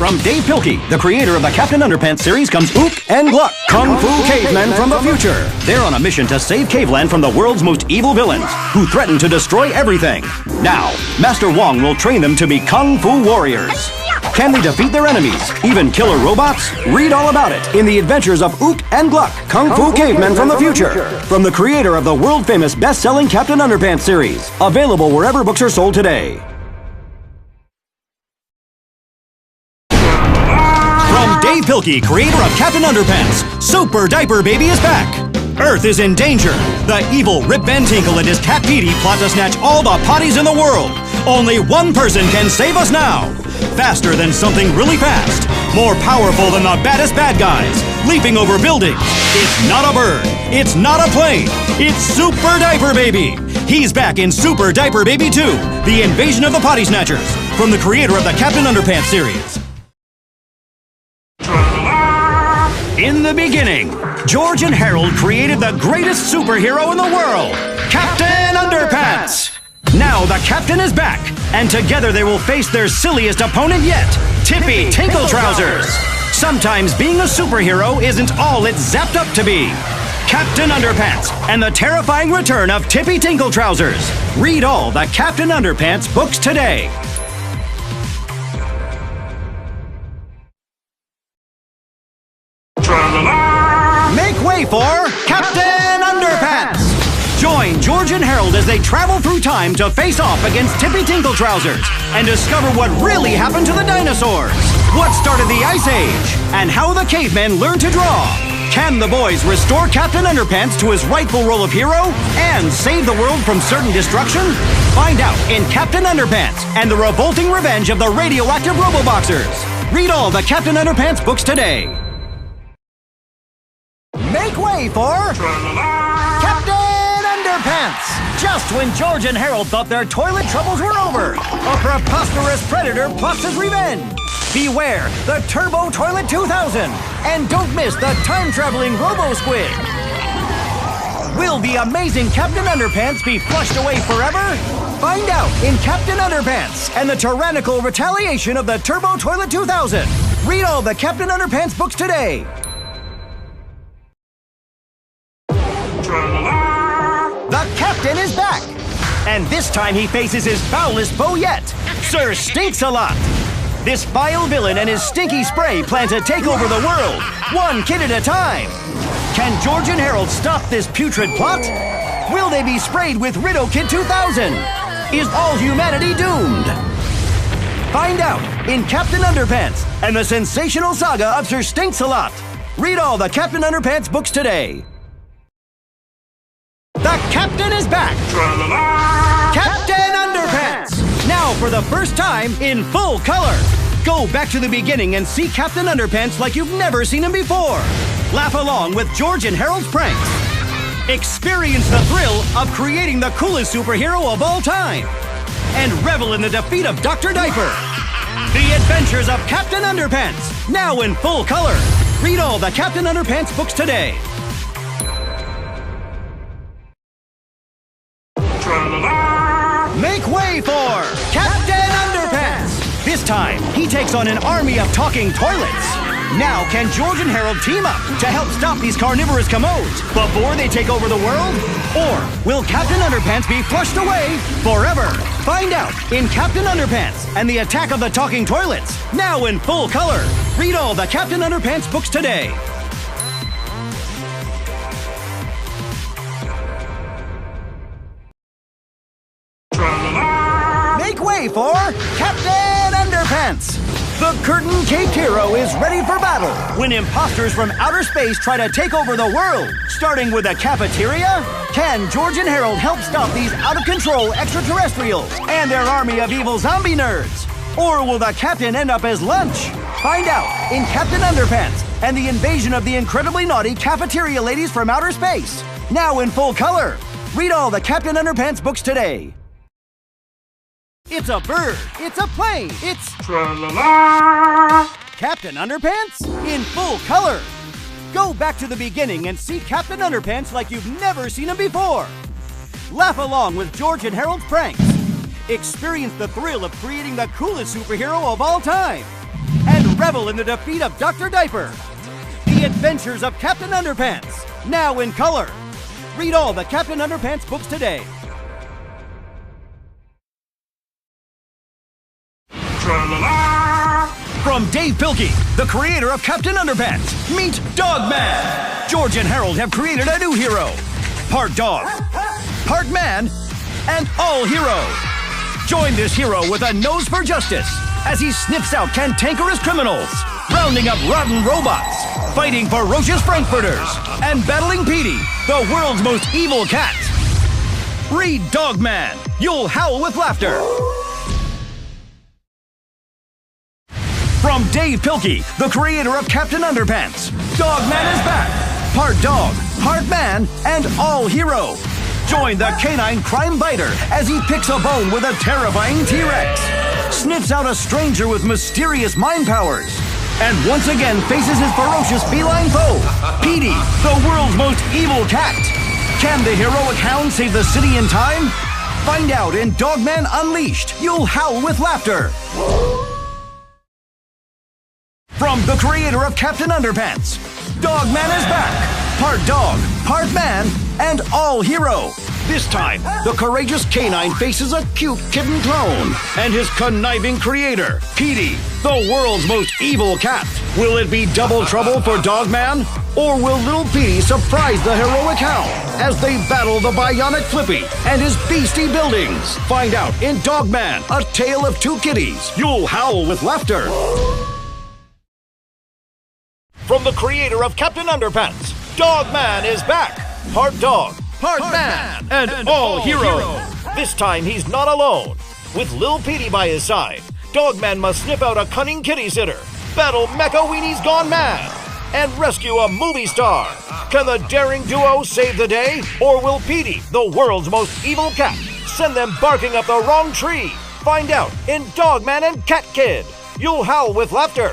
From Dav Pilkey, the creator of the Captain Underpants series, comes Ook and Gluck, Kung Fu cavemen from the future. They're on a mission to save Caveland from the world's most evil villains, who threaten to destroy everything. Now, Master Wong will train them to be Kung Fu warriors. Can they defeat their enemies, even killer robots? Read all about it in the adventures of Ook and Gluck, Kung Fu cavemen from the future. From the creator of the world-famous best-selling Captain Underpants series. Available wherever books are sold today. From Dav Pilkey, creator of Captain Underpants, Super Diaper Baby is back. Earth is in danger. The evil Rip Van Tinkle and his cat Petey plot to snatch all the potties in the world. Only one person can save us now. Faster than something really fast. More powerful than the baddest bad guys. Leaping over buildings. It's not a bird. It's not a plane. It's Super Diaper Baby. He's back in Super Diaper Baby 2, The Invasion of the Potty Snatchers, from the creator of the Captain Underpants series. In the beginning, George and Harold created the greatest superhero in the world, Captain Underpants. Now the captain is back, and together they will face their silliest opponent yet, Tippy Tinkle Trousers. Sometimes being a superhero isn't all it's zapped up to be. Captain Underpants and the terrifying return of Tippy Tinkle Trousers. Read all the Captain Underpants books today. Make way for Captain Underpants! Join George and Harold as they travel through time to face off against Tippy Tinkle Trousers and discover what really happened to the dinosaurs, what started the Ice Age, and how the cavemen learned to draw. Can the boys restore Captain Underpants to his rightful role of hero and save the world from certain destruction? Find out in Captain Underpants and the revolting revenge of the radioactive Roboboxers. Read all the Captain Underpants books today. Make way for Captain Underpants! Just when George and Harold thought their toilet troubles were over, a preposterous predator plots his revenge. Beware the Turbo Toilet 2000! And don't miss the time-traveling Robo-Squid! Will the amazing Captain Underpants be flushed away forever? Find out in Captain Underpants and the tyrannical retaliation of the Turbo Toilet 2000. Read all the Captain Underpants books today. The captain is back! And this time he faces his foulest foe yet, Sir Stinks-a-Lot. This vile villain and his stinky spray plan to take over the world, one kid at a time. Can George and Harold stop this putrid plot? Will they be sprayed with Riddle Kid 2000? Is all humanity doomed? Find out in Captain Underpants and the sensational saga of Sir Stinks-a-Lot. Read all the Captain Underpants books today. The captain is back! Captain Underpants! Now for the first time in full color. Go back to the beginning and see Captain Underpants like you've never seen him before. Laugh along with George and Harold's pranks. Experience the thrill of creating the coolest superhero of all time. And revel in the defeat of Dr. Diaper. The Adventures of Captain Underpants, now in full color. Read all the Captain Underpants books today. Make way for Captain Underpants! This time, he takes on an army of talking toilets. Now, can George and Harold team up to help stop these carnivorous commodes before they take over the world? Or will Captain Underpants be flushed away forever? Find out in Captain Underpants and the Attack of the Talking Toilets, now in full color. Read all the Captain Underpants books today. Make way for Captain Underpants! The curtain-caped hero is ready for battle when imposters from outer space try to take over the world. Starting with a cafeteria? Can George and Harold help stop these out-of-control extraterrestrials and their army of evil zombie nerds? Or will the captain end up as lunch? Find out in Captain Underpants and the invasion of the incredibly naughty cafeteria ladies from outer space. Now in full color. Read all the Captain Underpants books today. It's a bird. It's a plane. It's Captain Underpants in full color. Go back to the beginning and see Captain Underpants like you've never seen him before. Laugh along with George and Harold's pranks. Experience the thrill of creating the coolest superhero of all time. and revel in the defeat of Dr. Diaper. The Adventures of Captain Underpants, now in color. Read all the Captain Underpants books today. From Dav Pilkey, the creator of Captain Underpants, meet Dogman. George and Harold have created a new hero. Part dog, part man, and all hero. Join this hero with a nose for justice as he sniffs out cantankerous criminals, rounding up rotten robots, fighting ferocious frankfurters, and battling Petey, the world's most evil cat. Read Dogman. You'll howl with laughter. From Dav Pilkey, the creator of Captain Underpants, Dogman is back. Part dog, part man, and all hero. Join the canine crime biter as he picks a bone with a terrifying T-Rex, sniffs out a stranger with mysterious mind powers, and once again faces his ferocious feline foe, Petey, the world's most evil cat. Can the heroic hound save the city in time? Find out in Dogman Unleashed. You'll howl with laughter. From the creator of Captain Underpants, Dogman is back. Part dog, part man, and all hero. This time, the courageous canine faces a cute kitten clone and his conniving creator, Petey, the world's most evil cat. Will it be double trouble for Dogman? Or will little Petey surprise the heroic hound as they battle the bionic Flippy and his beastie buildings? Find out in Dogman, A Tale of Two Kitties. You'll howl with laughter. From the creator of Captain Underpants, Dogman is back. Part dog, part man, and all hero. This time he's not alone. With Lil Petey by his side, Dogman must sniff out a cunning kitty sitter, battle Mecha Weenies gone mad, and rescue a movie star. Can the daring duo save the day? Or will Petey, the world's most evil cat, send them barking up the wrong tree? Find out in Dogman and Cat Kid. You'll howl with laughter.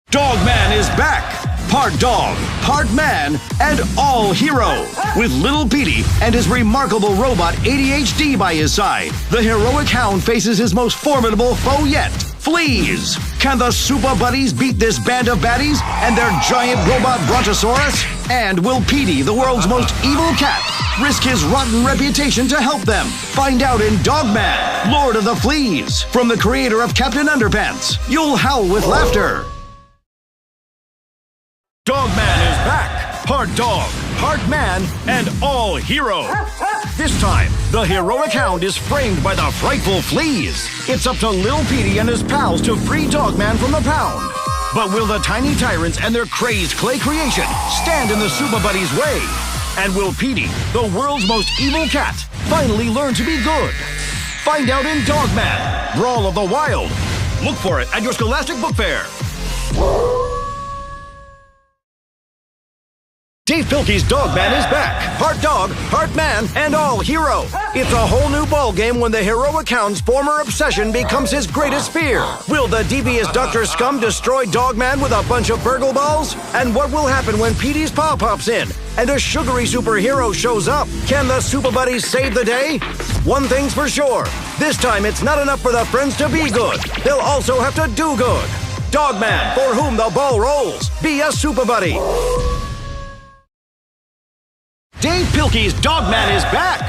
Dogman is back. Part dog, part man, and all hero. With little Petey and his remarkable robot ADHD by his side, the heroic hound faces his most formidable foe yet, fleas. Can the Super Buddies beat this band of baddies and their giant robot Brontosaurus? And will Petey, the world's most evil cat, risk his rotten reputation to help them? Find out in Dogman, Lord of the Fleas. From the creator of Captain Underpants, you'll howl with laughter. Dogman is back. Part dog, part man, and all hero. This time, the heroic hound is framed by the frightful fleas. It's up to Lil Petey and his pals to free Dogman from the pound. But will the tiny tyrants and their crazed clay creation stand in the Super Buddies' way? And will Petey, the world's most evil cat, finally learn to be good? Find out in Dogman, Brawl of the Wild. Look for it at your Scholastic Book Fair. Dav Pilkey's Dogman is back. Part dog, part man, and all hero. It's a whole new ballgame when the heroic hound's former obsession becomes his greatest fear. Will the devious Dr. Scum destroy Dogman with a bunch of burgle balls? And what will happen when Petey's paw pops in and a sugary superhero shows up? Can the Super Buddies save the day? One thing's for sure. This time it's not enough for the friends to be good. They'll also have to do good. Dogman, for whom the ball rolls. Be a Super Buddy. Dav Pilkey's Dogman is back.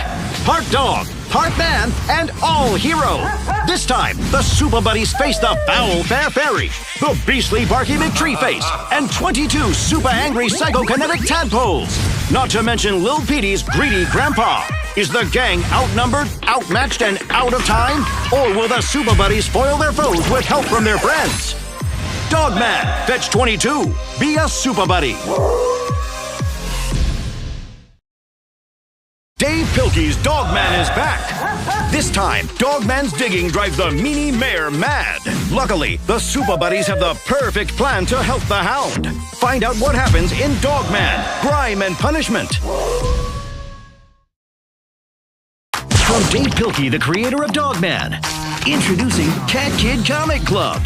Part dog, part man, and all hero. This time, the Super Buddies face the foul Fair Fairy, the beastly Barky McTreeface, and 22 super angry psychokinetic tadpoles. Not to mention Lil Petey's greedy grandpa. Is the gang outnumbered, outmatched, and out of time? Or will the Super Buddies foil their foes with help from their friends? Dogman, fetch 22. Be a Super Buddy. Dav Pilkey's Dogman is back. This time, Dogman's digging drives the meanie mayor mad. Luckily, the Super Buddies have the perfect plan to help the hound. Find out what happens in Dogman, Grime and Punishment. From Dav Pilkey, the creator of Dogman, introducing Cat Kid Comic Club.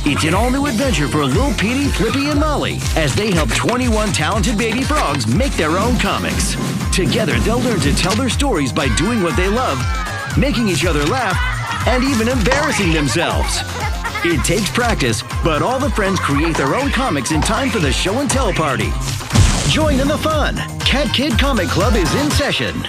It's an all-new adventure for Lil Petey, Flippy, and Molly as they help 21 talented baby frogs make their own comics. Together, they'll learn to tell their stories by doing what they love, making each other laugh, and even embarrassing themselves. It takes practice, but all the friends create their own comics in time for the show and tell party. Join in the fun. Cat Kid Comic Club is in session.